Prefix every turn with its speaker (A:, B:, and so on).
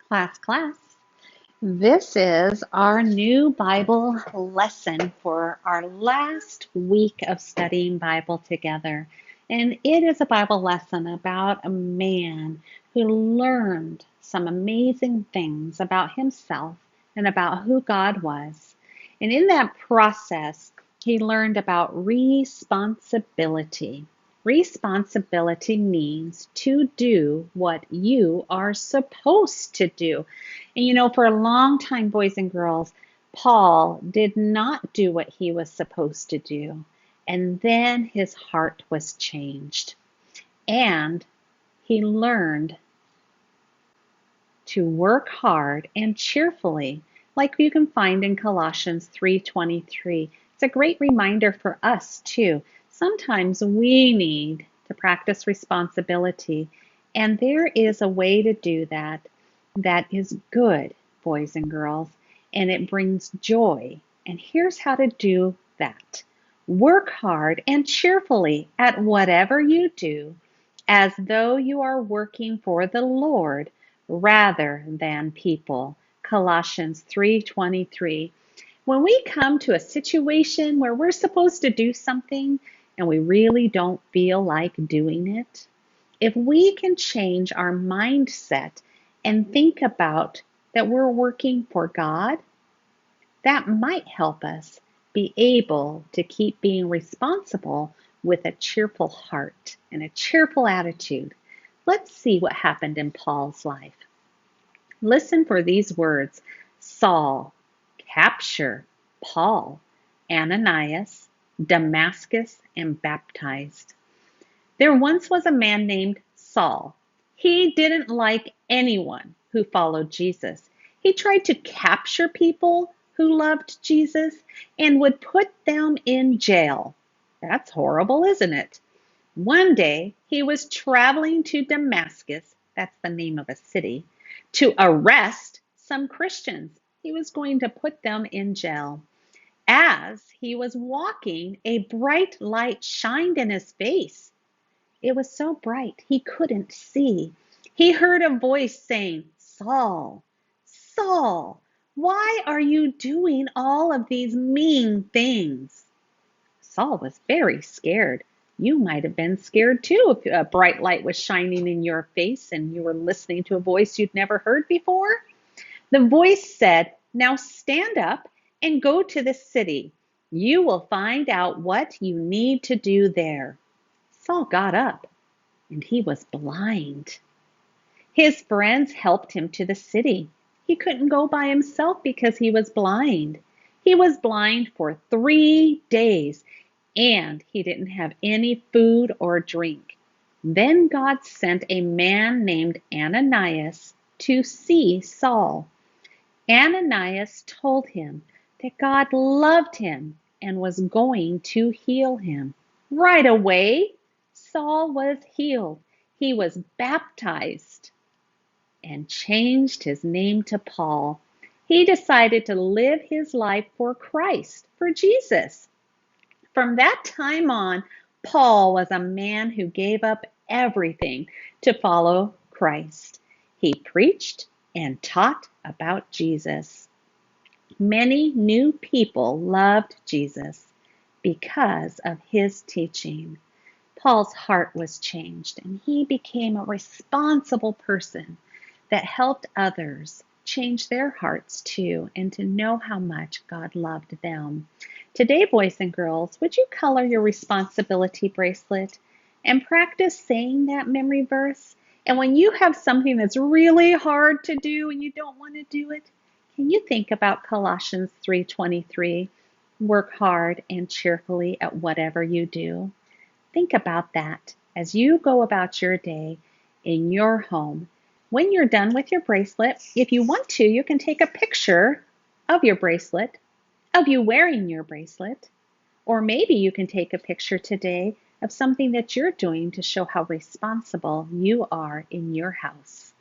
A: Class. This is our new Bible lesson for our last week of studying Bible together. And it is a Bible lesson about a man who learned some amazing things about himself and about who God was. And in that process, he learned about responsibility. Responsibility means to do what you are supposed to do. And for a long time, boys and girls, Paul did not do what he was supposed to do. And then his heart was changed. And he learned to work hard and cheerfully, like you can find in Colossians 3:23. It's a great reminder for us too. Sometimes we need to practice responsibility, and there is a way to do that that is good, boys and girls, and it brings joy. And here's how to do that. Work hard and cheerfully at whatever you do, as though you are working for the Lord rather than people. Colossians 3:23. When we come to a situation where we're supposed to do something and we really don't feel like doing it, if we can change our mindset and think about that we're working for God, that might help us be able to keep being responsible with a cheerful heart and a cheerful attitude. Let's see what happened in Paul's life. Listen for these words: Saul, capture, Paul, Ananias, Damascus, and baptized. There once was a man named Saul. He didn't like anyone who followed Jesus. He tried to capture people who loved Jesus and would put them in jail. That's horrible, isn't it? One day he was traveling to Damascus, that's the name of a city, to arrest some Christians. He was going to put them in jail. As he was walking, a bright light shined in his face. It was so bright he couldn't see. He heard a voice saying, "Saul, Saul, why are you doing all of these mean things?" Saul was very scared. You might have been scared too if a bright light was shining in your face and you were listening to a voice you'd never heard before. The voice said, "Now stand up and go to the city. You will find out what you need to do there." Saul got up and he was blind. His friends helped him to the city. He couldn't go by himself because he was blind. He was blind for 3 days and he didn't have any food or drink. Then God sent a man named Ananias to see Saul. Ananias told him that God loved him and was going to heal him. Right away, Saul was healed. He was baptized and changed his name to Paul. He decided to live his life for Christ, for Jesus. From that time on, Paul was a man who gave up everything to follow Christ. He preached and taught about Jesus. Many new people loved Jesus because of his teaching. Paul's heart was changed and he became a responsible person that helped others change their hearts too and to know how much God loved them. Today, boys and girls, would you color your responsibility bracelet and practice saying that memory verse? And when you have something that's really hard to do and you don't want to do it, can you think about Colossians 3:23? Work hard and cheerfully at whatever you do. Think about that as you go about your day in your home. When you're done with your bracelet, if you want to, you can take a picture of your bracelet, of you wearing your bracelet, or maybe you can take a picture today of something that you're doing to show how responsible you are in your house.